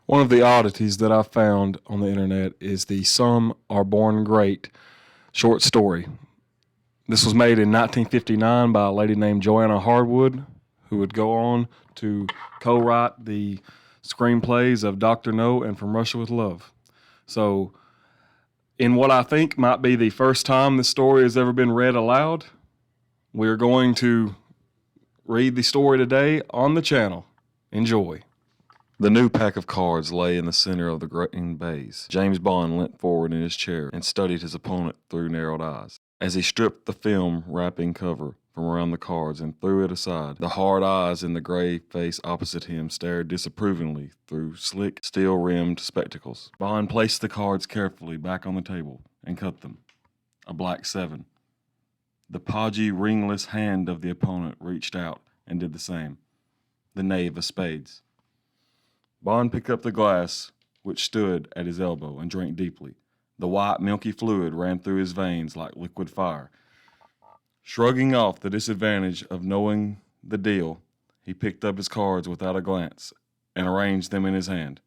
One of the oddities that I found on the internet is the Some Are Born Great short story. This was made in 1959 by a lady named Joanna Hardwood, who would go on to co write the screenplays of Dr. No and From Russia with Love. So, in what I think might be the first time this story has ever been read aloud, we're going to read the story today on the channel. Enjoy. The new pack of cards lay in the center of the green baize. James Bond leant forward in his chair and studied his opponent through narrowed eyes. As he stripped the film wrapping cover from around the cards and threw it aside, the hard eyes in the gray face opposite him stared disapprovingly through slick, steel-rimmed spectacles. Bond placed the cards carefully back on the table and cut them. A black 7. The podgy, ringless hand of the opponent reached out and did the same. The knave of spades. Bond picked up the glass which stood at his elbow and drank deeply. The white, milky fluid ran through his veins like liquid fire. Shrugging off the disadvantage of knowing the deal, he picked up his cards without a glance and arranged them in his hand.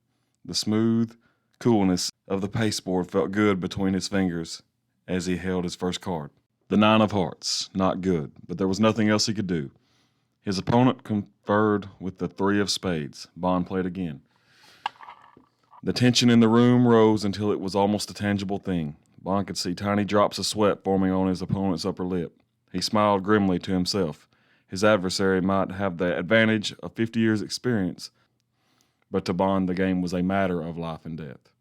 The smooth coolness of the pasteboard felt good between his fingers as he held his first card. The 9 of hearts. Not good, but there was nothing else he could do. His opponent conferred with the 3 of spades. Bond played again. The tension in the room rose until it was almost a tangible thing. Bond could see tiny drops of sweat forming on his opponent's upper lip. He smiled grimly to himself. His adversary might have the advantage of 50 years' experience, but to Bond the game was a matter of life and death.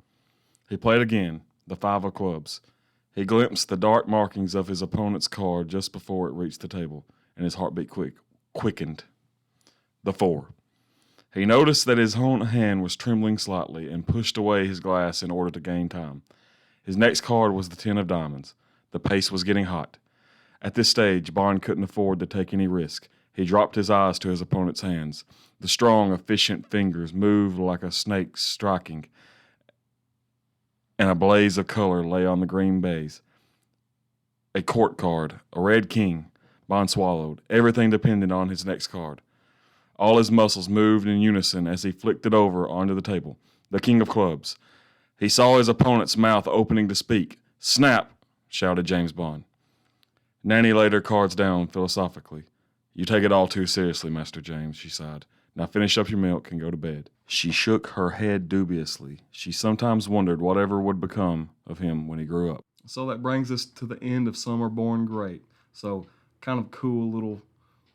He played again, the 5 of clubs. He glimpsed the dark markings of his opponent's card just before it reached the table, and his heartbeat quickened. The 4. He noticed that his own hand was trembling slightly and pushed away his glass in order to gain time. His next card was the 10 of diamonds. The pace was getting hot. At this stage, Bond couldn't afford to take any risk. He dropped his eyes to his opponent's hands. The strong, efficient fingers moved like a snake striking, and a blaze of color lay on the green baize. A court card, a red king. Bond swallowed. Everything depended on his next card. All his muscles moved in unison as he flicked it over onto the table. The king of clubs. He saw his opponent's mouth opening to speak. "Snap!" shouted James Bond. Nanny laid her cards down philosophically. "You take it all too seriously, Master James," she sighed. "Now finish up your milk and go to bed." She shook her head dubiously. She sometimes wondered whatever would become of him when he grew up. So that brings us to the end of Some Are Born Great. So kind of cool little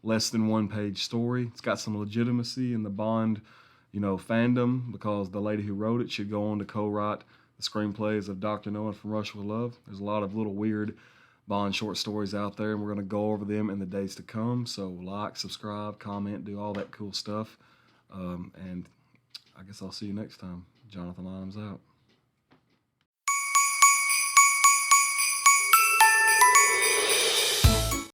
less than 1-page story. It's got some legitimacy in the Bond, fandom, because the lady who wrote it should go on to co-write the screenplays of Dr. No and From Russia with Love. There's a lot of little weird Bond short stories out there, and we're going to go over them in the days to come. So like, subscribe, comment, do all that cool stuff. And I guess I'll see you next time. Jonathan Imes out.